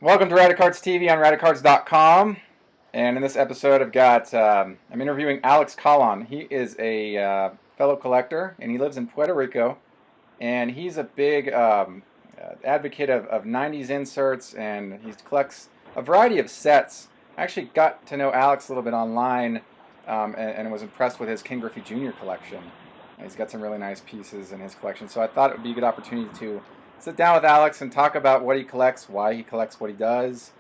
Welcome to Radicards TV on Radicards.com. And in this episode, I'm interviewing Alex Collon. He is a fellow collector, and he lives in Puerto Rico. And he's a big advocate of 90s inserts, and he collects a variety of sets. I actually got to know Alex a little bit online, and was impressed with his King Griffey Jr. collection. He's got some really nice pieces in his collection, so I thought it would be a good opportunity to sit down with Alex and talk about what he collects, why he collects what he does,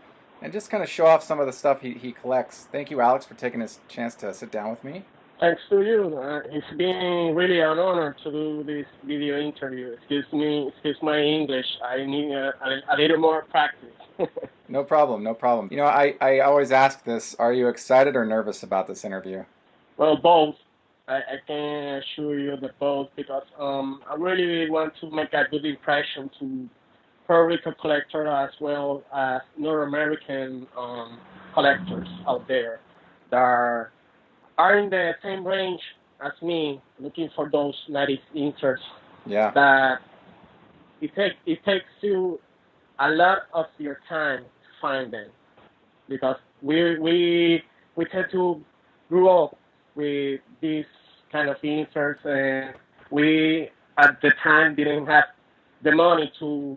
and just kind of show off some of the stuff he collects. Thank you, Alex, for taking this chance to sit down with me. Thanks to you. It's been really an honor to do this video interview. Excuse my English. I need a little more practice. No problem, no problem. You know, I always ask this, are you excited or nervous about this interview? Well, both. I can assure you that both, because I really want to make a good impression to Puerto Rico collectors as well as North American collectors out there that are in the same range as me, looking for those 90s inserts. Yeah. That it takes you a lot of your time to find them, because we tend to grow up with these kind of inserts, and we at the time didn't have the money to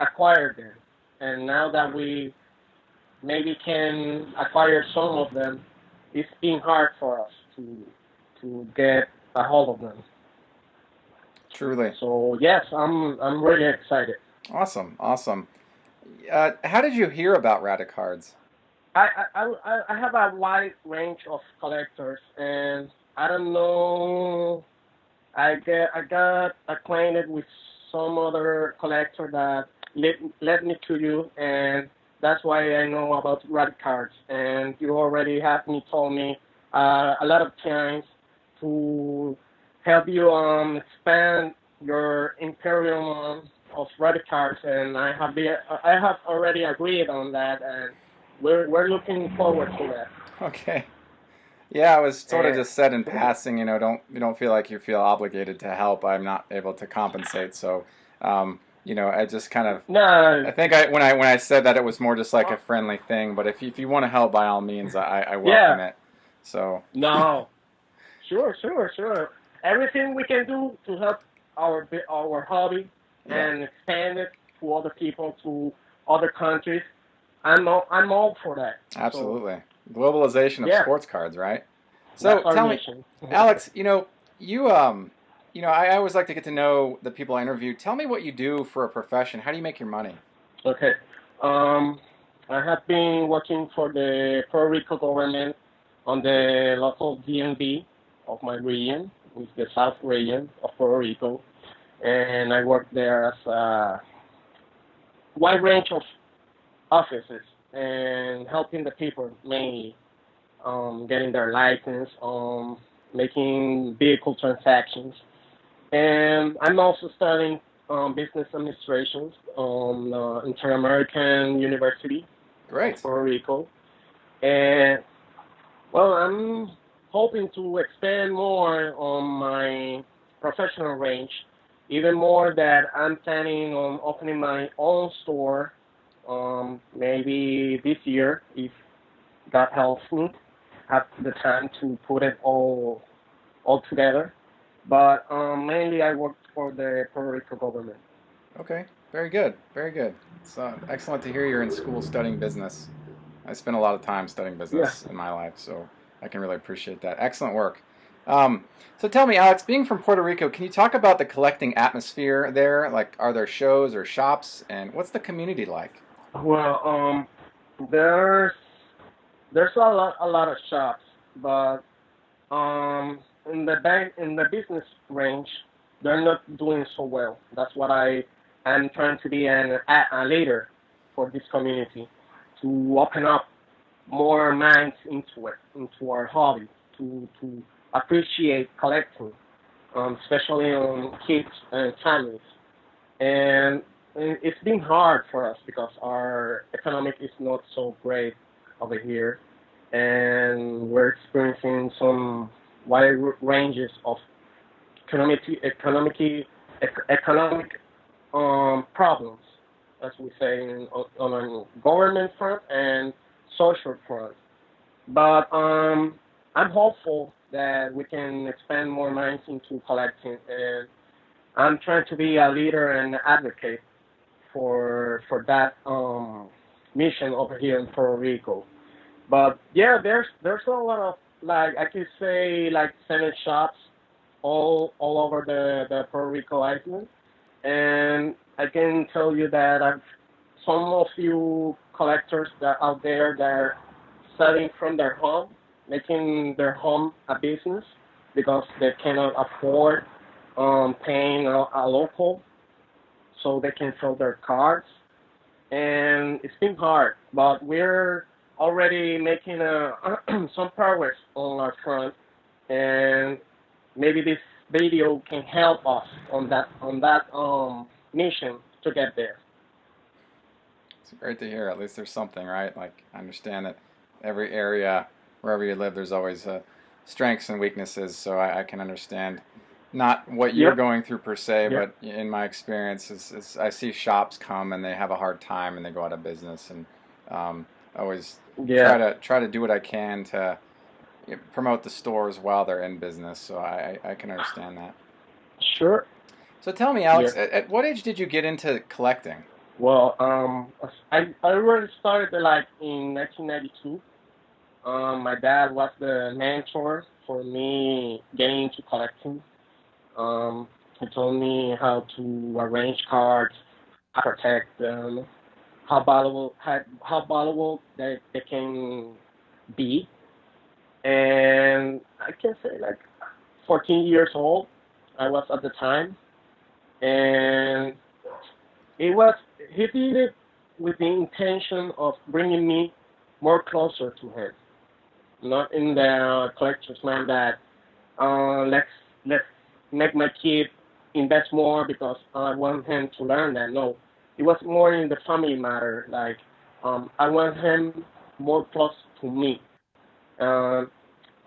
acquire them. And now that we maybe can acquire some of them, it's been hard for us to get a hold of them. Truly. So yes, I'm really excited. Awesome, awesome. How did you hear about Radicards? I have a wide range of collectors, and I don't know. I got acquainted with some other collector that led me to you, and that's why I know about Radicards. And you already have told me a lot of times to help you expand your imperium of Radicards, and I have already agreed on that, and we're looking forward to that. Okay. Yeah, I was sort of just said in passing, you don't feel like you feel obligated to help. I'm not able to compensate, so I just kind of No. I think when I said that, it was more just like a friendly thing. But if you want to help, by all means, I welcome it. So no, sure. Everything we can do to help our hobby and expand it to other people, to other countries, I'm all for that. Absolutely. Globalization of sports cards, right? So that's tell me, mission. Alex, I always like to get to know the people I interview. Tell me what you do for a profession. How do you make your money? Okay. I have been working for the Puerto Rico government on the local DMV of my region, which is the South region of Puerto Rico, and I work there as a wide range of offices and helping the people mainly getting their license, making vehicle transactions. And I'm also studying business administration Inter-American University Great. of Puerto Rico. And, well, I'm hoping to expand more on my professional range, even more that I'm planning on opening my own store maybe this year, if God helps me, have the time to put it all together. But mainly I work for the Puerto Rico government. Okay, very good, very good. It's excellent to hear you're in school studying business. I spent a lot of time studying business in my life, so I can really appreciate that. Excellent work. So tell me, Alex, being from Puerto Rico, can you talk about the collecting atmosphere there? Like, are there shows or shops, and what's the community like? Well, there's a lot of shops, but in the business range, they're not doing so well. That's what I am trying to be a leader for this community, to open up more minds into our hobby, to appreciate collecting, especially on kids and families. And it's been hard for us because our economic is not so great over here, and we're experiencing some wide ranges of economic problems, as we say, on a government front and social front. But I'm hopeful that we can expand more minds into collecting, and I'm trying to be a leader and advocate for that mission over here in Puerto Rico. But yeah, there's a lot of, like, I could say, like, 7 shops all over the Puerto Rico island, and I can tell you that I've some of you collectors that out there that are selling from their home, making their home a business because they cannot afford paying a local, so they can sell their cards. And it's been hard, but we're already making some progress on our front, and maybe this video can help us on that mission to get there. It's great to hear. At least there's something, right? Like, I understand that every area, wherever you live, there's always strengths and weaknesses. So I can understand not what you're Yep. going through per se, Yep. but in my experience, is I see shops come and they have a hard time and they go out of business, and always Yeah. try to do what I can to promote the stores while they're in business. So I can understand that. Sure. So tell me, Yeah. Alex, at what age did you get into collecting? Well, I already started like in 1992. My dad was the mentor for me getting into collecting. He told me how to arrange cards, how to protect them, how valuable they can be. And I can say like 14 years old, I was at the time, and it was he did it with the intention of bringing me more closer to him, not in the collector's mind that let's make my kid invest more because I want him to learn that. No, it was more in the family matter. Like I want him more close to me. Um,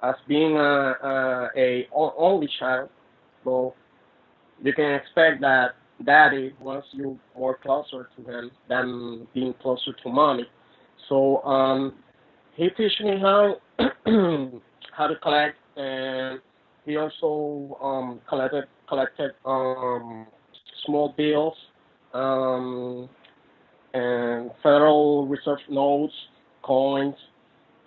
as being only child, so you can expect that daddy wants you more closer to him than being closer to mommy. So he teach me how how to collect, and he also collected small bills um, and Federal Reserve notes, coins,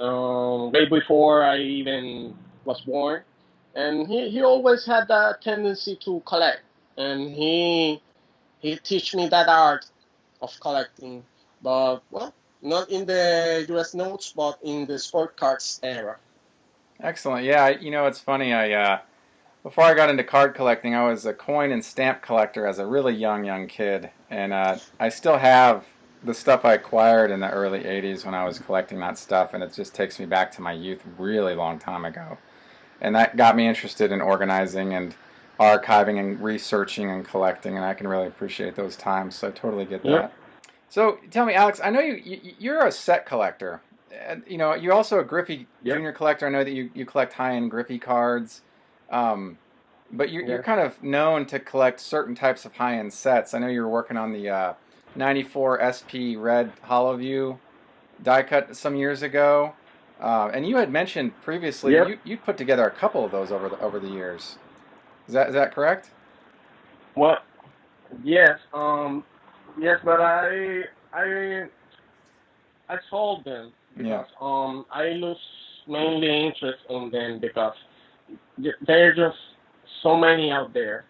way before I even was born. And he always had that tendency to collect, and he teach me that art of collecting, but well, not in the U.S. notes, but in the sport cards era. Excellent. Yeah, it's funny. Before I got into card collecting, I was a coin and stamp collector as a really young kid, and I still have the stuff I acquired in the early '80s when I was collecting that stuff, and it just takes me back to my youth, really long time ago, and that got me interested in organizing and archiving and researching and collecting, and I can really appreciate those times. So I totally get Yep, that. So tell me, Alex, I know you're a set collector. And, you're also a Griffey yep, Junior collector. I know that you collect high-end Griffey cards. Um, but you're yeah, kind of known to collect certain types of high-end sets. I know you were working on the 94 SP Red Hollow View die cut some years ago. And you had mentioned previously yep. you put together a couple of those over the years. Is that correct? Well, yes, yes, but I I sold them Yeah. because I lose mainly interest in them because there are just so many out there.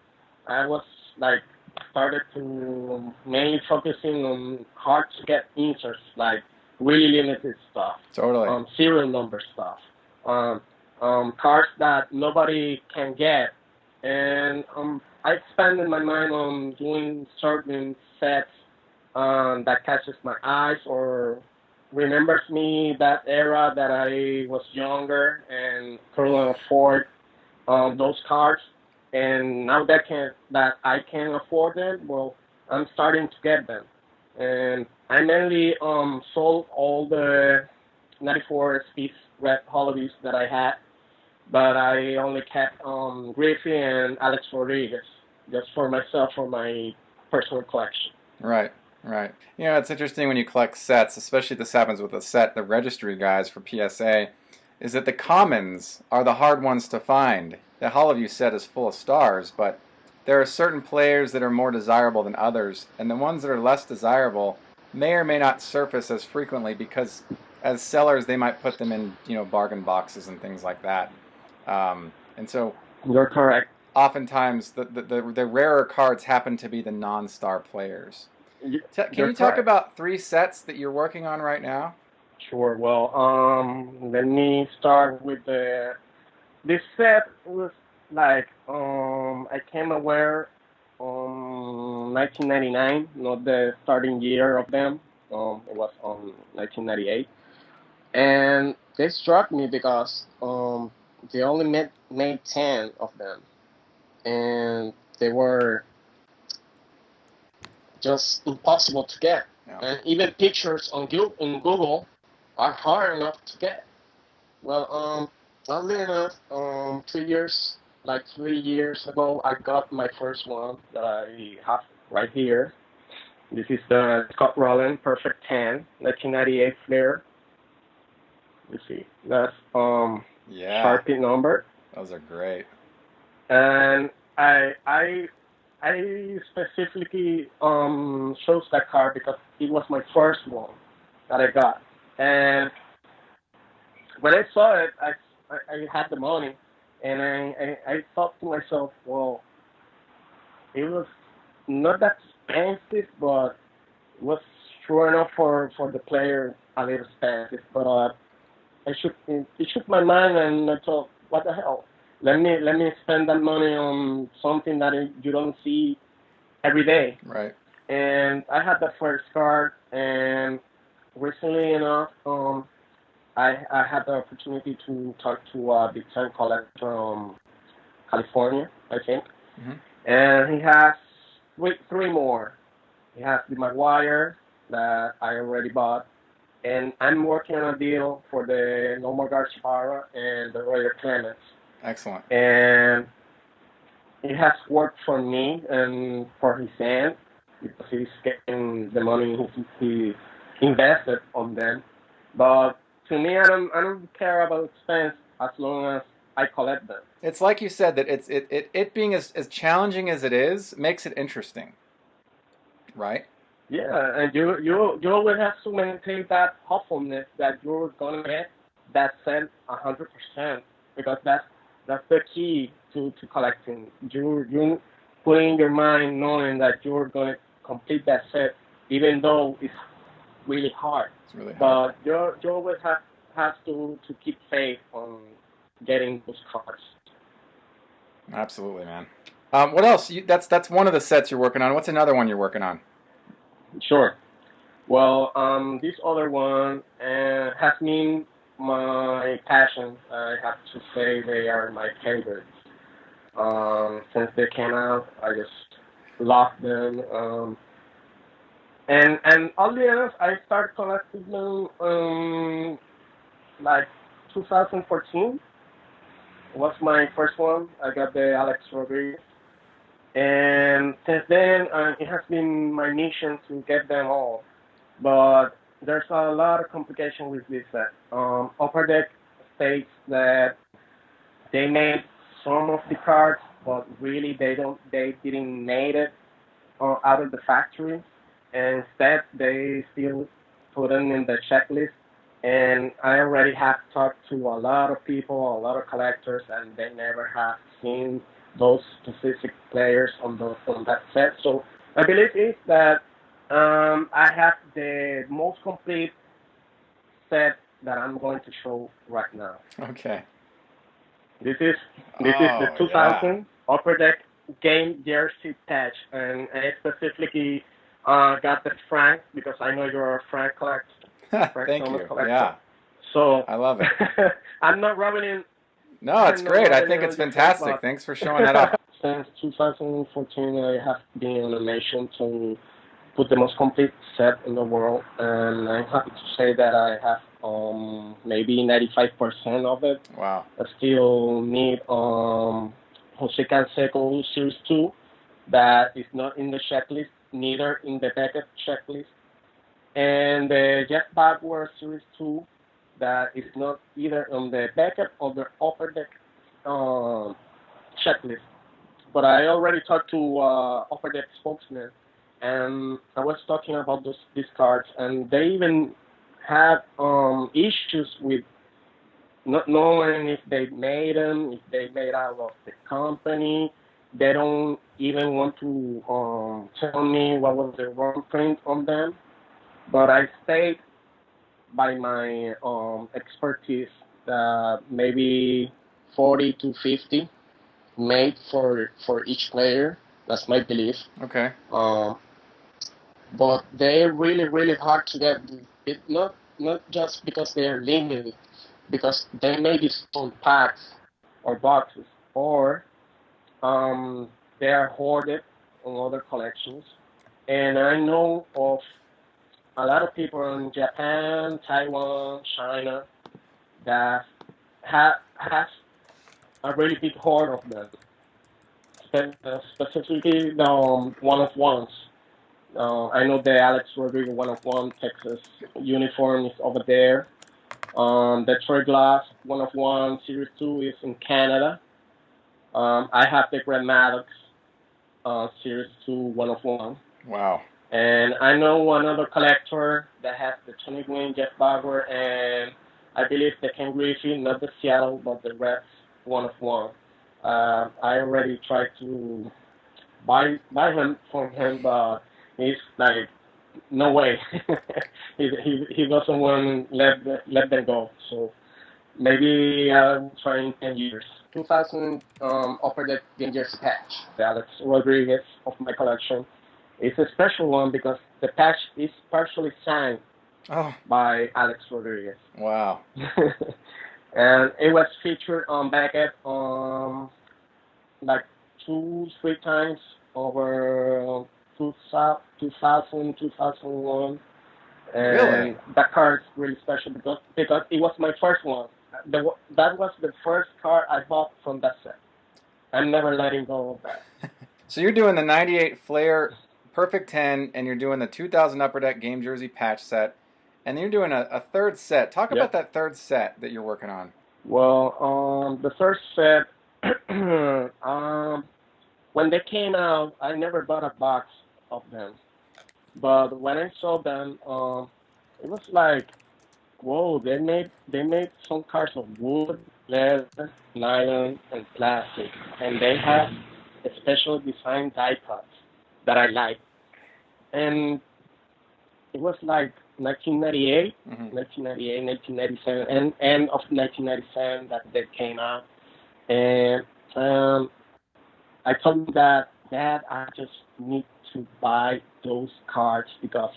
I was like started to mainly focusing on hard to get inserts, like really limited stuff, Totally. serial number stuff, um, cards that nobody can get, and I expanded my mind on doing certain sets that catches my eyes or remembers me that era that I was younger and couldn't afford those cards. And now that I can afford them, well, I'm starting to get them. And I mainly sold all the 94 speed red holidays that I had, but I only kept Griffey and Alex Rodriguez just for myself for my personal collection. Right. Right. You know, it's interesting when you collect sets, especially this happens with the registry guys for PSA, is that the commons are the hard ones to find. The Hall of You set is full of stars, but there are certain players that are more desirable than others, and the ones that are less desirable may or may not surface as frequently because as sellers they might put them in, bargain boxes and things like that. And so You're correct. oftentimes the rarer cards happen to be the non-star players. Can You're you talk correct. about 3 sets that you're working on right now? Sure. Well, let me start with this set was like I came aware 1999, not the starting year of them. It was 1998, and they struck me because they only made 10 of them, and they were just impossible to get. Yeah. And even pictures on Google are hard enough to get. Well, oddly enough, 2 years, like 3 years ago, I got my first one that I have right here. This is the Scott Rowland Perfect 10, 1998 Flair. You see, that's Yeah, Sharpie number, those are great. and I specifically chose that card because it was my first one that I got, and when I saw it, I had the money, and I thought to myself, well, it was not that expensive, but it was sure enough for the player a little expensive. But it shook my mind, and I thought, what the hell? Let me spend that money on something that you don't see every day. Right. And I had the first card, and recently enough, I had the opportunity to talk to a big time collector from California, I think, Hmm. and he has three more. He has the Maguire that I already bought, and I'm working on a deal for the Nomar Garcia and the Roger Clemens, Excellent. and it has worked for me and for his end because he's getting the money he invested on them. But to me, I don't care about expense as long as I collect them. It's like you said that it being as challenging as it is makes it interesting, right? Yeah, and you always have to maintain that hopefulness that you're gonna get that cent 100% because that's the key to collecting. You put in your mind knowing that you're gonna complete that set, even though it's really hard. It's really hard. But you always have to keep faith on getting those cards. Absolutely, man. What else? That's one of the sets you're working on. What's another one you're working on? Sure. Well, this other one has been my passion. I have to say they are my favorites. Since they came out, I just love them. And oddly enough, I started collecting them like 2014 was my first one. I got the Alex Rodriguez. And since then, it has been my mission to get them all. But there's a lot of complication with this set. Upper Deck states that they made some of the cards, but really they didn't make it out of the factory. And instead, they still put them in the checklist. And I already have talked to a lot of people, a lot of collectors, and they never have seen those specific players on that set. So I believe is that I have the most complete set that I'm going to show right now. Okay. This is this is the Oh yeah. 2000 Upper Deck game jersey patch, and I specifically got the Frank because I know you're a Frank collector, Frank Thank Thomas you. collector. Yeah, So I love it. I'm not rubbing in. No, it's I'm not great. I rubbing think it it's on your face, fantastic. but Thanks for showing that off. since 2014, I have been on a mission to put the most complete set in the world, and I'm happy to say that I have maybe 95% of it. Wow. I still need Jose Canseco Series 2, that is not in the checklist, neither in the backup checklist, and the Jeff Backward Series 2 that is not either on the backup or the upper deck checklist. But I already talked to upper deck spokesman, and I was talking about these cards, and they even had issues with not knowing if they made them, if they made out of the company. They don't even want to tell me what was the wrong print on them. But I stayed by my expertise that maybe 40 to 50 made for each player. That's my belief. Okay. But they're really really hard to get. It not just because they're limited, because they may be sold packs or boxes, or they are hoarded in other collections. And I know of a lot of people in Japan, Taiwan, China that has a really big hoard of them, specifically the one of ones. I know the Alex Rodriguez one of one Texas uniform is over there. The Troy Glass one of one Series 2 is in Canada. I have the Grand Maddox Series 2 one of one. Wow. And I know one other collector that has the Tony Gwynn, Jeff Bauer, and I believe the Ken Griffey, not the Seattle, but the Reds one of one. I already tried to buy him from him, but he's like, no way. he doesn't want to let them go. So maybe I'll try in 10 years. 2000 Upper Deck Dangerous patch, the Alex Rodriguez of my collection. It's a special one because the patch is partially signed by Alex Rodriguez. Wow. And it was featured on Beckett like 2-3 times over 2000, 2001. And really? that card is really special because it was my first one. That was the first card I bought from that set. I'm never letting go of that. So you're doing the 98 Flair Perfect 10, and you're doing the 2000 Upper Deck Game Jersey patch set, and then you're doing a third set. Talk about that third set that you're working on. Well, the third set, when they came out, I never bought a box of them. But when I saw them, it was like, whoa! They made some cards of wood, leather, nylon, and plastic, and they have a special design die cuts that I like. And it was like 1998, 1998, 1997, and end of 1997 that they came out. And I told them that, Dad, I just need to buy those cards because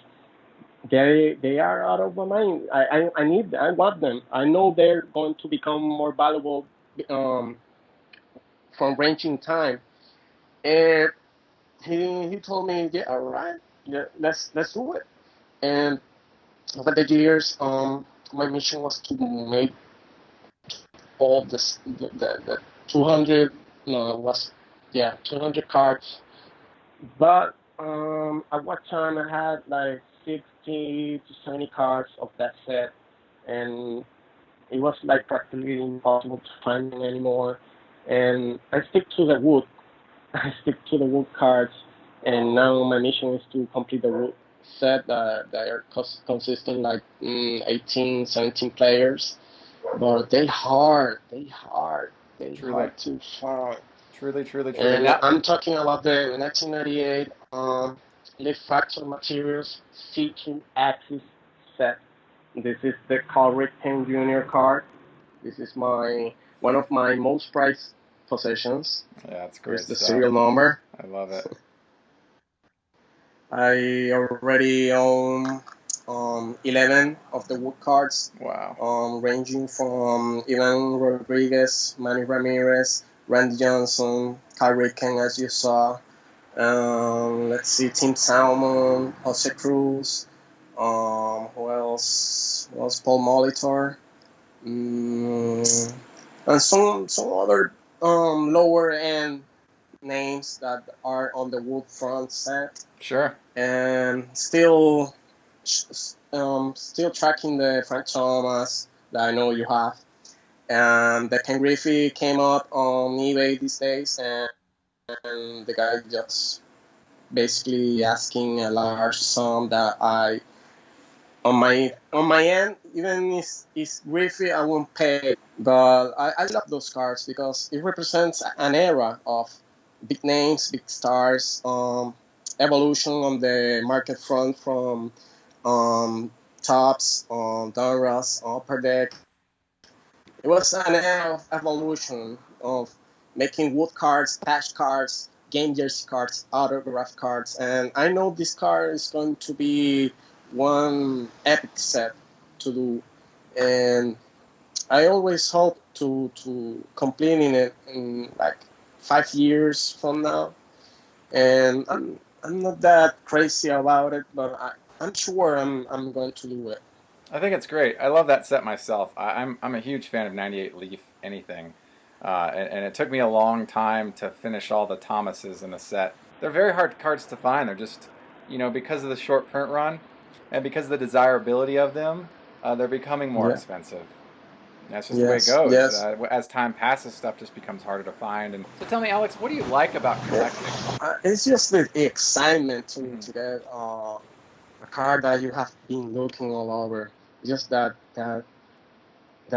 they are out of my mind. I want them. I know they're going to become more valuable um, from ranging time. And he told me, yeah, all right, yeah, let's do it. And over the years, my mission was to make all the 200, no, it was, 200 cards. But at what time I had like 60 to 70 cards of that set, and it was like practically impossible to find them anymore. And I stick to the wood. I stick to the wood cards, and now my mission is to complete the wood set that are consistent like 18, 17 players. But they hard to find. Truly. And I'm talking about the 1998 Leaf Factor Materials C2 Axis set. This is the Carl King Jr. card. This is one of my most prized possessions. Yeah, that's great. Here's the serial number. I love it. I already own 11 of the wood cards. Wow. Ranging from Ivan Rodriguez, Manny Ramirez, Randy Johnson, Kyrie King, as you saw. Let's see, Tim Salmon, Jose Cruz. Who else? Paul Molitor. And some other lower end names that are on the wood front set, Sure. and still tracking the Frank Thomas that I know you have. And the Ken Griffey came up on eBay these days, and the guy just basically asking a large sum that I on my end, even if it's Griffey, I won't pay. But I love those cards because it represents an era of big names, big stars, evolution on the market front from tops, Donruss, upper deck. It was an era of evolution of making wood cards, patch cards, game jersey cards, autograph cards, and I know this card is going to be one epic set to do, and I always hope to completing it in like 5 years from now. And I'm not that crazy about it, but I'm sure I'm going to do it. I think it's great. I love that set myself. I'm a huge fan of 98 Leaf anything. And it took me a long time to finish all the Thomases in the set. They're very hard cards to find. They're just, because of the short print run and because of the desirability of them, they're becoming more Yeah. expensive. That's just the way it Yes. goes. Yes. As time passes, stuff just becomes harder to find. And so, tell me, Alex, what do you like about collecting? It's just the excitement Mhm. to get a card that you have been looking all over. Just that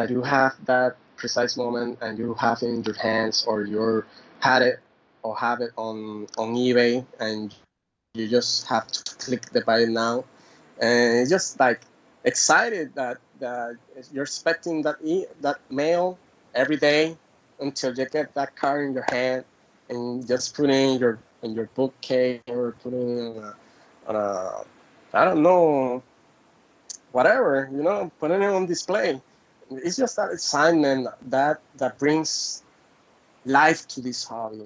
you have that precise moment and you have it in your hands, or you had it or have it on eBay, and you just have to click the buy it now, and it's just like excited that you're expecting that mail every day until you get that card in your hand, and just put it in your bookcase, or put it on a I don't know, whatever, putting it on display. It's just that excitement that brings life to this hobby,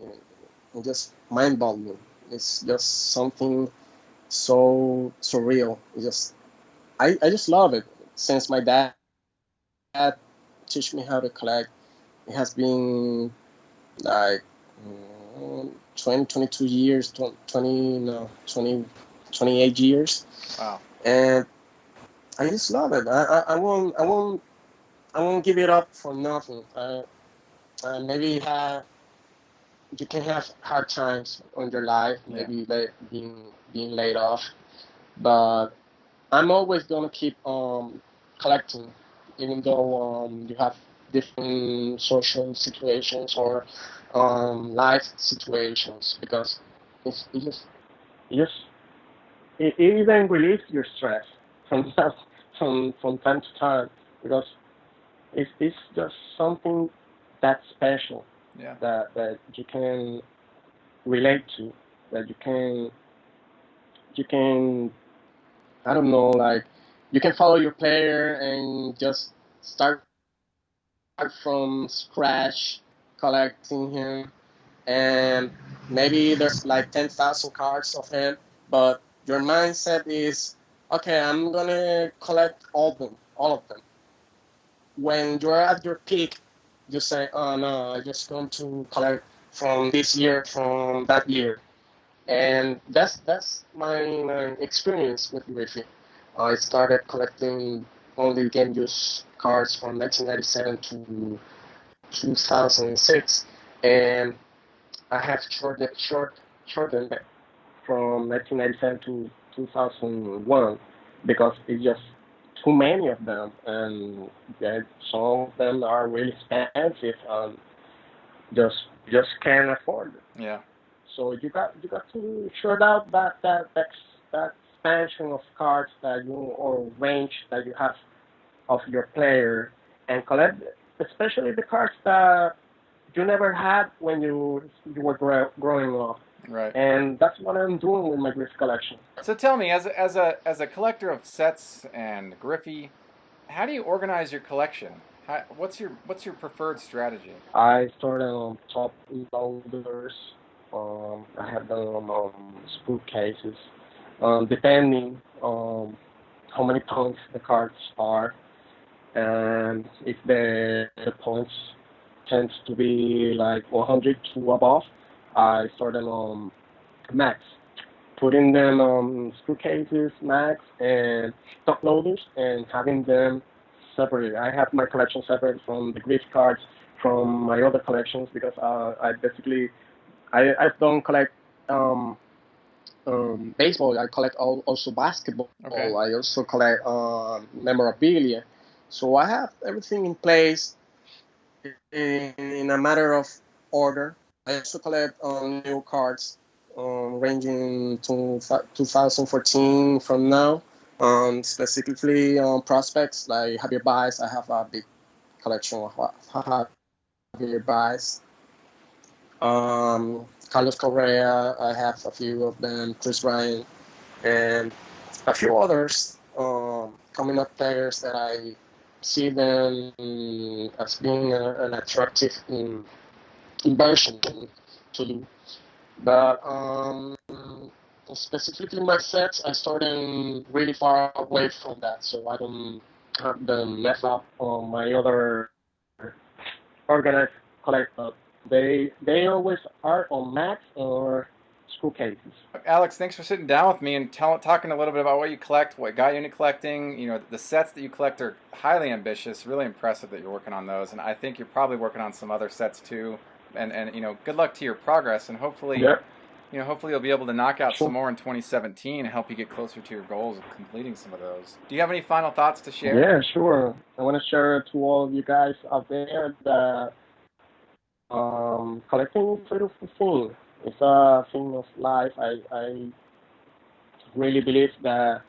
and just mind-boggling. It's just something so surreal. I just love it. Since my dad teach me how to collect, it has been like 20, 22 years, 20, no, 20, 28 years. Wow. And I just love it. I won't give it up for nothing. Maybe you can have hard times on your life, Yeah. maybe being laid off, but I'm always gonna keep collecting, even though you have different social situations or life situations, because it just it just it even relieves your stress from from time to time, because it's just something that's special, Yeah. that you can relate to, that you can I don't know, like, you can follow your player and just start from scratch collecting him, and maybe there's like 10,000 cards of him, but your mindset is, okay, I'm gonna collect all of them. When you're at your peak, you say, oh no, I'm just going to collect from this year, from that year. And that's my experience with Griffey. I started collecting only game use cards from 1997 to 2006, and I have shortened it from 1997 to 2001, because it's just too many of them, and some of them are really expensive, and just can't afford it. Yeah. So you got to short out that expansion of cards that you, or range that you have of your player, and collect especially the cards that you never had when you were growing up. Right. And that's what I'm doing with my Griff collection. So tell me, as a collector of sets and Griffey, how do you organize your collection? What's your preferred strategy? I started on top loaders. I have them on spook cases, depending on how many points the cards are, and if the points tends to be like 100 to above, I store them on Macs, putting them on screw cases, Macs, and top loaders, and having them separated. I have my collection separate from the Griffey cards from my other collections because I basically I don't collect um, baseball. I collect also basketball. Okay. I also collect memorabilia. So I have everything in place in a matter of order. I also collect new cards ranging to 2014 from now. Specifically prospects like Javier Baez. I have a big collection of Javier Baez. Carlos Correa, I have a few of them. Chris Ryan, and a few others coming up players that I see them as being an attractive inversion to do. But specifically my sets, I store them really far away from that, so I don't have them mess up on my other organized collector. They always are on mats or screw cases. Alex, thanks for sitting down with me and talking a little bit about what you collect, what got you into collecting. You know, the sets that you collect are highly ambitious, really impressive that you're working on those, and I think you're probably working on some other sets too. And you know, good luck to your progress, and hopefully, Yep. you know, hopefully you'll be able to knock out Sure. some more in 2017 and help you get closer to your goals of completing some of those. Do you have any final thoughts to share? Yeah, sure. I want to share to all of you guys out there that collecting is a beautiful thing. It's a thing of life. I really believe that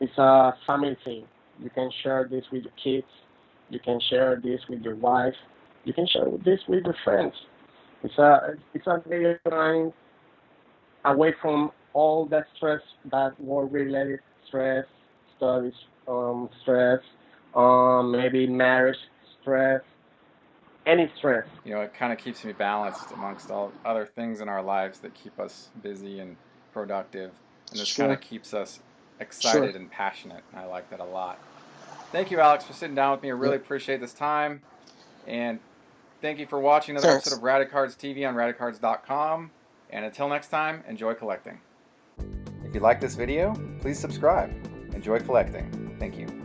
it's a family thing. You can share this with your kids. You can share this with your wife. You can share this with your friends. It's a way of time away from all that stress, that work-related stress, studies stress, maybe marriage stress, any stress. You know, it kind of keeps me balanced amongst all other things in our lives that keep us busy and productive, and this kind Sure, of keeps us sure. excited and passionate. I like that a lot. Thank you, Alex, for sitting down with me. I really Yep. appreciate this time, and thank you for watching another episode Thanks. of Radicards TV on Radicards.com. And until next time, enjoy collecting. If you like this video, please subscribe. Enjoy collecting. Thank you.